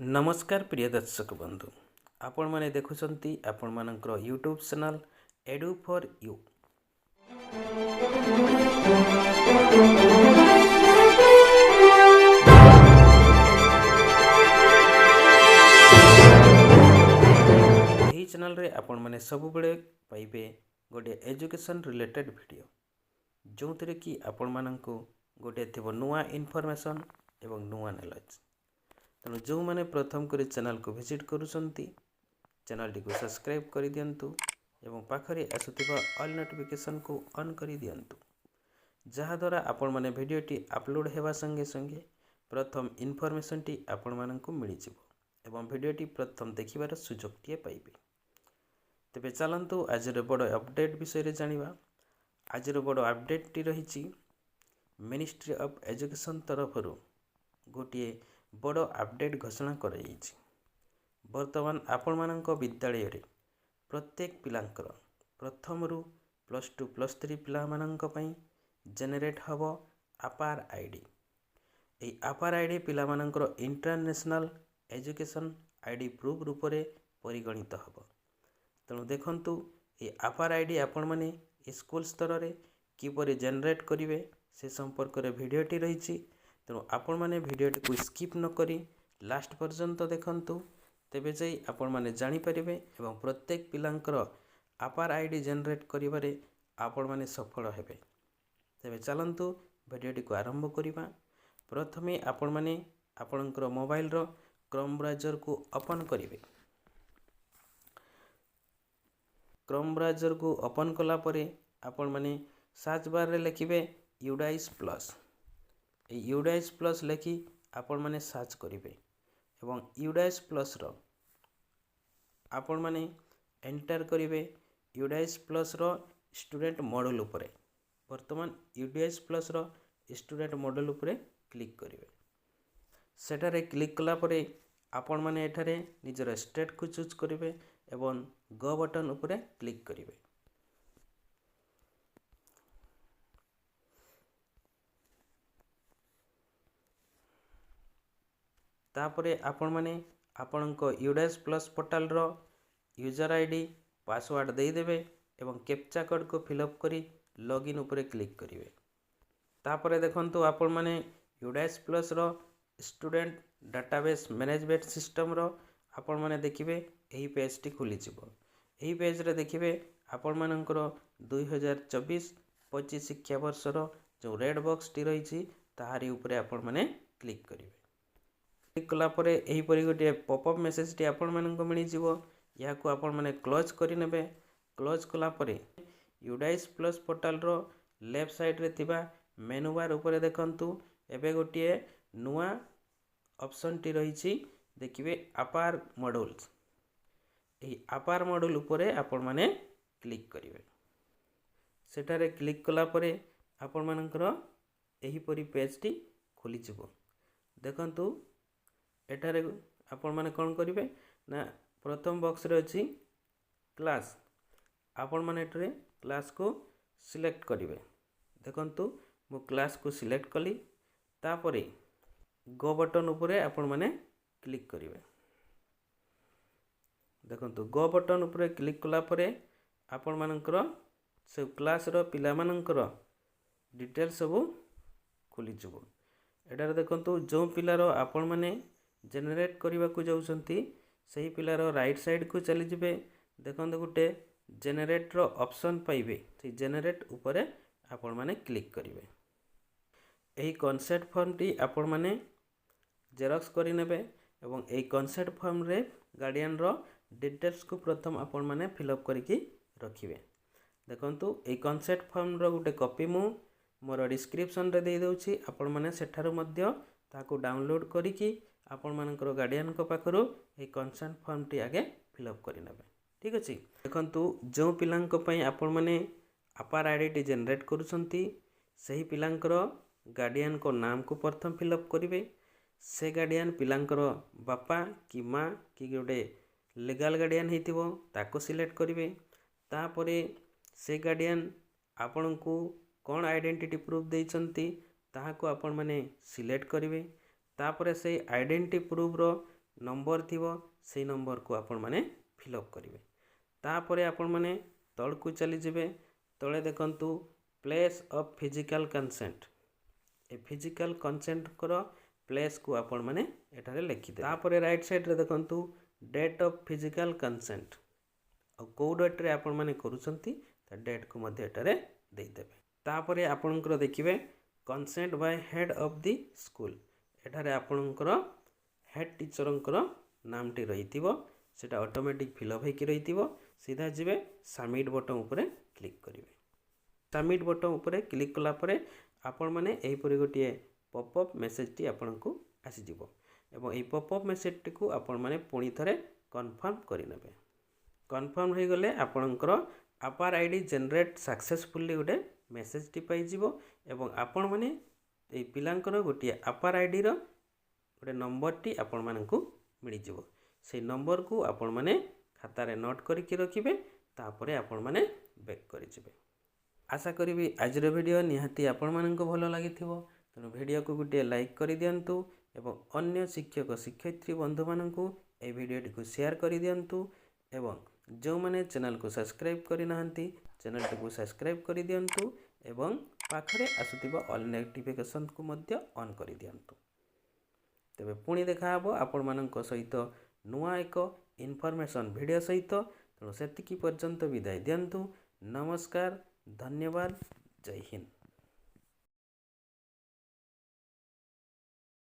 नमस्कार प्रिय दर्शक बंधु आपण माने देखुछंती आपण मानकर यूट्यूब चैनल एडु फॉर यू। एही चैनल रे आपण माने सब बेले पाइबे गोटे एजुकेशन रिलेटेड वीडियो जो थरे कि आपण माननको गोटे थिबो नुवा इन्फॉर्मेशन एवं नुवा नॉलेज। तेणु जो मैंने प्रथम कर चैनल को विजिट करुँच चैनल को सब्सक्राइब कर दिंतु एवं पाखरे आसुथिबा ऑल नोटिफिकेशन को ऑन कर दिंतु जहाद्वारा आपण माने वीडियोटी अपलोड हेबा संगे संगे प्रथम इनफॉरमेशन टी आपण माननको मिल जिवो एवं वीडियोटी प्रथम देखिबार सुजोग टिए पाइबे। तेबे चलंतु आजर बड़ अपडेट विषय रे जानिबा। आजर बड़ अपडेट टी रहिछि मिनिस्ट्री ऑफ एजुकेशन तरफरु गोटे बड़ अपडेट घोषणा कर बर्तमान आपण मानक विद्यालय रे प्रत्येक पिलांकर प्रथम रु +2 +3 पिला मानक पई जेनेरेट हबो अपार आईडी। ए अपार आईडी पिला मानकर इंटरनेशनल एजुकेशन आईडी प्रूफ रूप रे परिगणित हबो। तेणु देखंतु ए अपार आईडी आपण माने स्कूल स्तर रे किपरि जेनेरेट करिवे से संपर्क रे वीडियोटी रहिछि। तेणु आपण माने वीडियोटी को स्किप न करी लास्ट पर्यंत देखंतु तेबे जाई आपण माने जानि परिबे एवं प्रत्येक पिलांकर अपार आईडी जेनेरेट करिबारे आपण माने सफल हेबे। तेबे चलंतु वीडियोटी को आरंभ करिबा। प्रथमे आपण माने आपणकर मोबाइल रो क्रोम ब्राउजर को ओपन करिवे। क्रोम ब्राउजर को ओपन कला परे आपण माने सर्च बार रे लिखिबे यूडाइस प्लस। यूडाइस प्लस लेखि आपण माने सर्च करिवे एवं यूडाइस प्लस रो आपण माने एंटर करिवे यूडाइस प्लस रो स्टूडेंट मॉड्यूल उपरे। वर्तमान यूडाइस प्लस रो स्टूडेंट मॉड्यूल उपरे क्लिक करिवे। सेटारे क्लिक कला परे आपण माने एठारे निजर स्टेट को चूज करिवे एवं गो बटन उपरे क्लिक करिवे। तापरे आपण माने आपणको यूडाइस प्लस पोर्टल रो यूजर आईडी पासवर्ड दे देबे एवं कैप्चा कोड को फिलअप करी लॉगिन उपरे क्लिक करिवे। तापरे देखंतु आपण माने यूडाइस प्लस रो स्टूडेंट डाटाबेस मैनेजमेंट सिस्टम रो आपण माने देखिबे एही पेज टी खुली जिवो। एही पेज रे देखिबे आपण मानकर 2024-25 शिक्षा वर्ष रो जो रेड बॉक्स टी रहिछि ताहारी उपरे आपण माने क्लिक करिवे। क्लिक कला परे एही परि गोटे पॉपअप मेसेज टी आपण माननको मिलि जिवो। या को आपण माने क्लोज करि नेबे। क्लोज कला परे यूडाइस प्लस पोर्टल रो लेफ्ट साइड रे थिबा मेनू बार ऊपर देखंतु एबे गोटे नुवा ऑप्शन टी रहिछि देखिबे अपार मॉड्यूल्स। एही अपार मॉड्यूल ऊपर आपण माने क्लिक करिवे। सेटारे क्लिक कला परे आपण मानकर एही परि पेज टी खुली जिवो। देखंतु एठारे आपण माने कोन करिवे ना प्रथम बॉक्स रे अछि क्लास। आपण माने एठारे क्लास को सिलेक्ट करिवे। देखंतु मो क्लास को सिलेक्ट कली। तापरे गो बटन उपरे आपण माने क्लिक करिवे। देखंतु गो बटन उपरे क्लिक कला परे आपण मानकर से क्लास रो पिला मानकर डिटेल सब खुली जिवो। एटारे देखंतु जो पिलारो आपण माने जेनेरेट करबा को जाउछंती सही पिलार राइट साइड को चली जिवे। देखंतु गुटे जेनेरेट रो ऑप्शन पाइबे। से जेनेरेट उपरे आपण माने क्लिक करिवे। एही कॉन्सेप्ट फॉर्म टी आपण माने जेरॉक्स करि नेबे एवं एही कॉन्सेप्ट फॉर्म रे गार्डियन रो डिटेल्स को प्रथम आपण माने फिलअप करिकि रखिवे। देखंतु एही कॉन्सेप्ट फॉर्म रो गुटे कॉपी मु मोर डिस्क्रिप्शन रे दे दोछि। आपण माने सेठारु मध्य ताको डाउनलोड करिकि आपण मानकर गार्डियन को पाखरु ए कंसेंट फॉर्म टी आगे फिलअप करि नेबे। ठीक अछि। देखंतु जो पिलांक पई आपण माने अपार आईडी टी जेनेरेट करूछंती सही पिलांकर गार्डियन को नाम को प्रथम फिलअप करिवे। से गार्डियन पिलांकर बापा कि माँ कि गोटे लीगल गार्डियन हेतिबो ताको सिलेक्ट करिवे। तापरे से गार्डियन आपण को कोन आइडेंटिटी प्रूफ देइछंती ताहाको आपण माने सिलेक्ट करिवे। तापरे से आइडेंटिटी प्रूफ रो नंबर थिबो से नंबर को आपण माने फिलअप करेंगे। तापरे आपण माने तळकू चली जिवे। तळे देखंतु place of physical consent, a physical consent कर प्लेस को आपण माने एठारे लिखि दे। तापरे राइट साइड रे देखंतु डेट ऑफ फिजिकल कंसेंट और को डेट रे आपण माने करूछंती ता डेट को मध्ये एठारे देई देबे। तापरे आपणकर देखिबे consent by head of the school, एठारे आपणकर हेड टीचरंकर नामटी रहिथिबो, सेटा ऑटोमेटिक फिलअप हेकि रहिथिबो। सीधा जिवे सबमिट बटन उपरे क्लिक करिवे। सबमिट बटन उपरे क्लिक कला परे आपण माने एही परि गोटिए पॉपअप मेसेज टी आपनकु आसी जिवो एवं एही पॉपअप मेसेज टी को आपण माने पुणी थरे कन्फर्म करि नेबे। कन्फर्म हो गले आपणकर अपार आईडी जनरेट सक्सेसफुली गोटे मेसेज टी पाई जिवो एवं आपण माने एही पिलांकर गोटिए अपार आईडी रो गोटे नंबर टी आपण मानकु मिली जिवो। से नंबर को आपण माने खाता रे नोट करके रखिबे। तापरे आपण माने बैक करि जिवे। आशा करी आज वीडियो निहाती आपण मानक भल लगी। तेणु वीडियो को गोटे लाइक कर दिंतु एवं अन्य शिक्षक शिक्षयित्री बंधु मानकु ए वीडियो को शेयर कर दिंतु एवं जो माने चैनल को सब्सक्राइब करना चैनल को सब्सक्राइब कर दिंतु एवं पाखरे आसुथिबा ऑल नोटिफिकेशन को मध्य ऑन कर दिंतु। तेबे पुणी देखा हबो आपण मानक सहित नुआ एक इनफॉरमेशन वीडियो सहित। तेणु सेतिकी पर्यंत विदाय दिंतु। नमस्कार, धन्यवाद, जय हिंद।